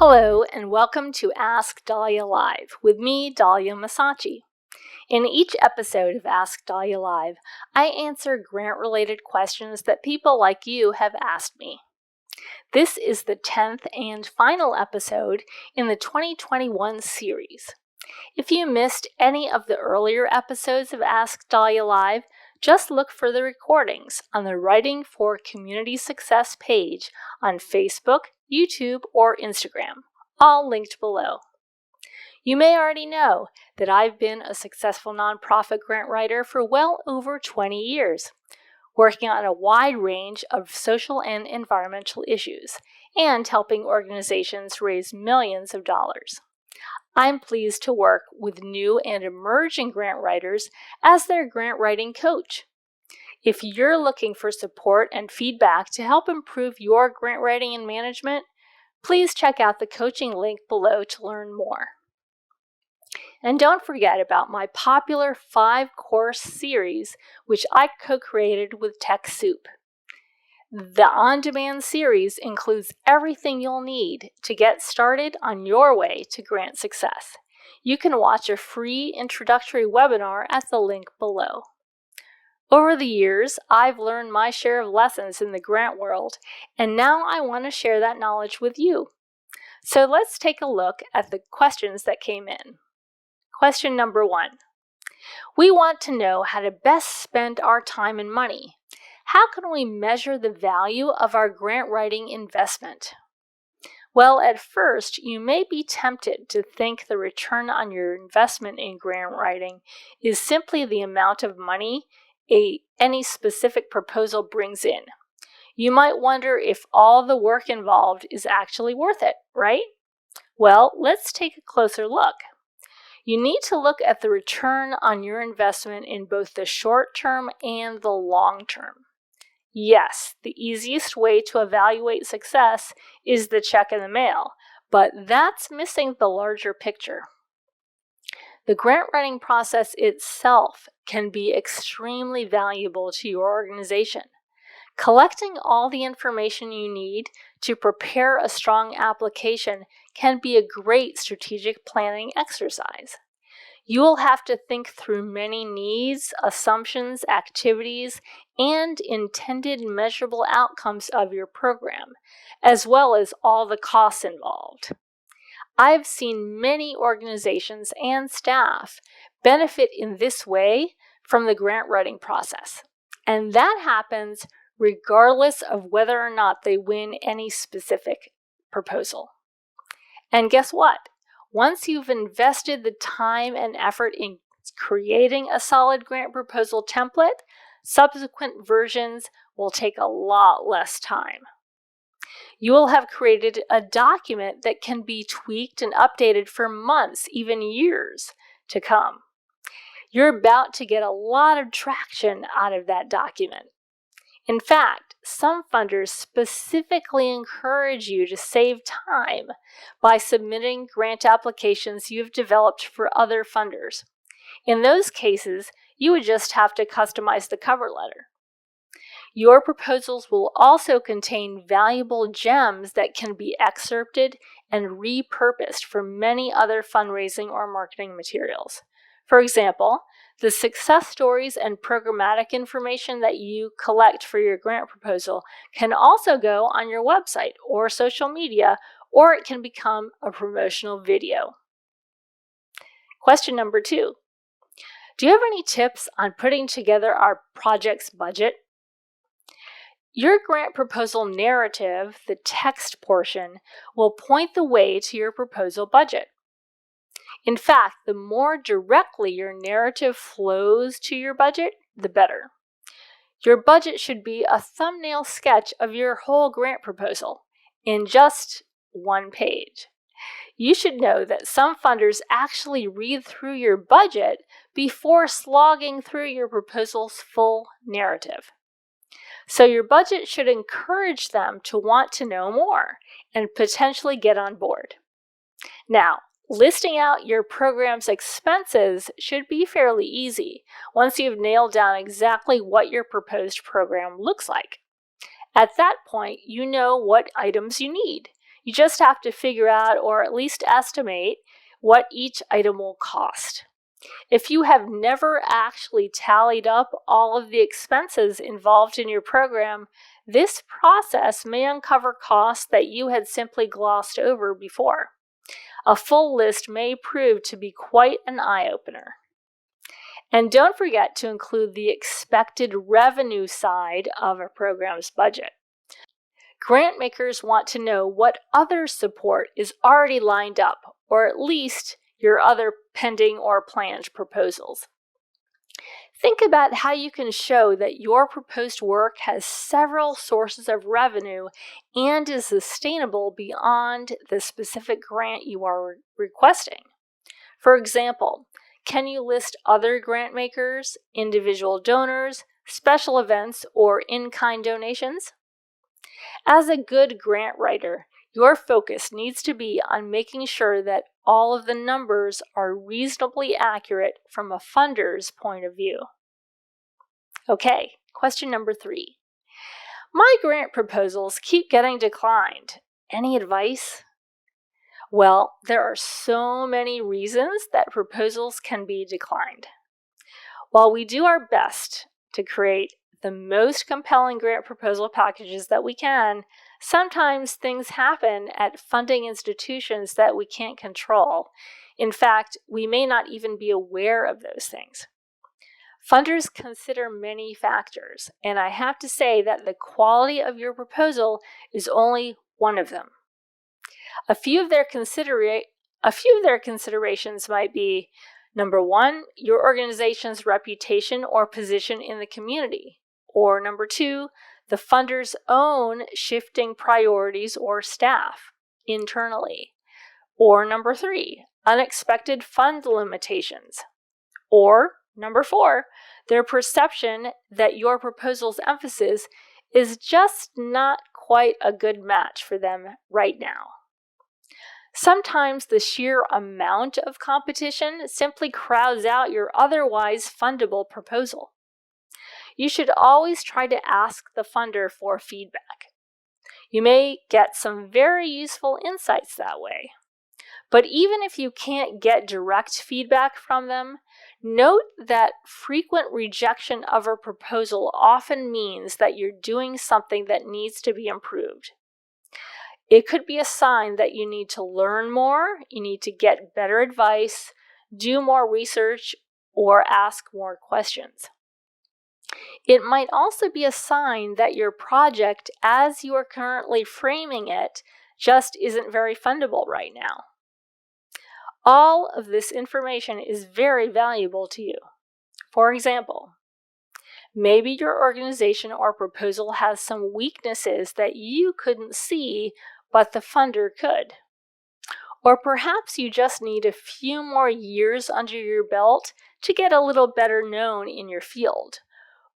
Hello and welcome to Ask Dalya Live with me, Dalya Massachi. In each episode of Ask Dalya Live, I answer grant-related questions that people like you have asked me. This is the 10th and final episode in the 2021 series. If you missed any of the earlier episodes of Ask Dalya Live, just look for the recordings on the Writing for Community Success page on Facebook, YouTube, or Instagram, all linked below. You may already know that I've been a successful nonprofit grant writer for well over 20 years, working on a wide range of social and environmental issues, and helping organizations raise millions of dollars. I'm pleased to work with new and emerging grant writers as their grant writing coach. If you're looking for support and feedback to help improve your grant writing and management, please check out the coaching link below to learn more. And don't forget about my popular 5-course series, which I co-created with TechSoup. The on-demand series includes everything you'll need to get started on your way to grant success. You can watch a free introductory webinar at the link below. Over the years, I've learned my share of lessons in the grant world, and now I want to share that knowledge with you. So let's take a look at the questions that came in. Question number 1. We want to know how to best spend our time and money. How can we measure the value of our grant writing investment? Well, at first, you may be tempted to think the return on your investment in grant writing is simply the amount of money any specific proposal brings in. You might wonder if all the work involved is actually worth it, right? Well, let's take a closer look. You need to look at the return on your investment in both the short term and the long term. Yes, the easiest way to evaluate success is the check in the mail, but that's missing the larger picture. The grant writing process itself can be extremely valuable to your organization. Collecting all the information you need to prepare a strong application can be a great strategic planning exercise. You will have to think through many needs, assumptions, activities, and intended measurable outcomes of your program, as well as all the costs involved. I've seen many organizations and staff benefit in this way from the grant writing process, and that happens regardless of whether or not they win any specific proposal. And guess what? Once you've invested the time and effort in creating a solid grant proposal template, subsequent versions will take a lot less time. You will have created a document that can be tweaked and updated for months, even years to come. You're about to get a lot of traction out of that document. In fact, some funders specifically encourage you to save time by submitting grant applications you've developed for other funders. In those cases, you would just have to customize the cover letter. Your proposals will also contain valuable gems that can be excerpted and repurposed for many other fundraising or marketing materials. For example, the success stories and programmatic information that you collect for your grant proposal can also go on your website or social media, or it can become a promotional video. Question number 2. Do you have any tips on putting together our project's budget? Your grant proposal narrative, the text portion, will point the way to your proposal budget. In fact, the more directly your narrative flows to your budget, the better. Your budget should be a thumbnail sketch of your whole grant proposal in just one page. You should know that some funders actually read through your budget before slogging through your proposal's full narrative. So your budget should encourage them to want to know more and potentially get on board. Now, listing out your program's expenses should be fairly easy once you've nailed down exactly what your proposed program looks like. At that point, you know what items you need. You just have to figure out, or at least estimate, what each item will cost. If you have never actually tallied up all of the expenses involved in your program, this process may uncover costs that you had simply glossed over before. A full list may prove to be quite an eye-opener. And don't forget to include the expected revenue side of a program's budget. Grant makers want to know what other support is already lined up, or at least your other pending or planned proposals. Think about how you can show that your proposed work has several sources of revenue and is sustainable beyond the specific grant you are requesting. For example, can you list other grant makers, individual donors, special events, or in-kind donations? As a good grant writer, your focus needs to be on making sure that all of the numbers are reasonably accurate from a funder's point of view. Okay, question number 3. My grant proposals keep getting declined. Any advice? Well, there are so many reasons that proposals can be declined. While we do our best to create the most compelling grant proposal packages that we can, sometimes things happen at funding institutions that we can't control. In fact, we may not even be aware of those things. Funders consider many factors, and I have to say that the quality of your proposal is only one of them. A few of their considerations might be, number 1, your organization's reputation or position in the community. Or number 2, the funder's own shifting priorities or staff internally. Or number 3, unexpected fund limitations. Or number 4, their perception that your proposal's emphasis is just not quite a good match for them right now. Sometimes the sheer amount of competition simply crowds out your otherwise fundable proposal. You should always try to ask the funder for feedback. You may get some very useful insights that way. But even if you can't get direct feedback from them, note that frequent rejection of a proposal often means that you're doing something that needs to be improved. It could be a sign that you need to learn more, you need to get better advice, do more research, or ask more questions. It might also be a sign that your project, as you are currently framing it, just isn't very fundable right now. All of this information is very valuable to you. For example, maybe your organization or proposal has some weaknesses that you couldn't see, but the funder could. Or perhaps you just need a few more years under your belt to get a little better known in your field.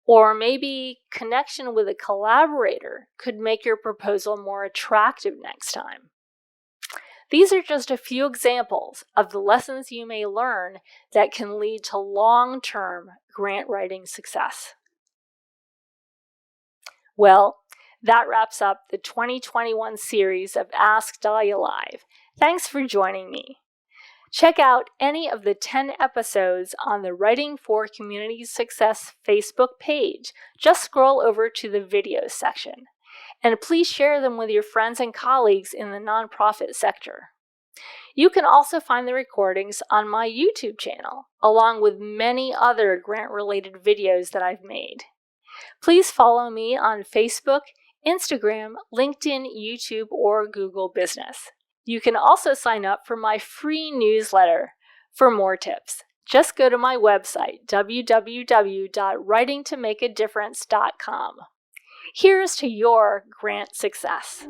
Or maybe connection with a collaborator could make your proposal more attractive next time. These are just a few examples of the lessons you may learn that can lead to long-term grant writing success. Well, that wraps up the 2021 series of Ask Dalya Live. Thanks for joining me. Check out any of the 10 episodes on the Writing for Community Success Facebook page. Just scroll over to the videos section. And please share them with your friends and colleagues in the nonprofit sector. You can also find the recordings on my YouTube channel, along with many other grant-related videos that I've made. Please follow me on Facebook, Instagram, LinkedIn, YouTube, or Google Business. You can also sign up for my free newsletter for more tips. Just go to my website, www.writingtomakeadifference.com. Here's to your grant success.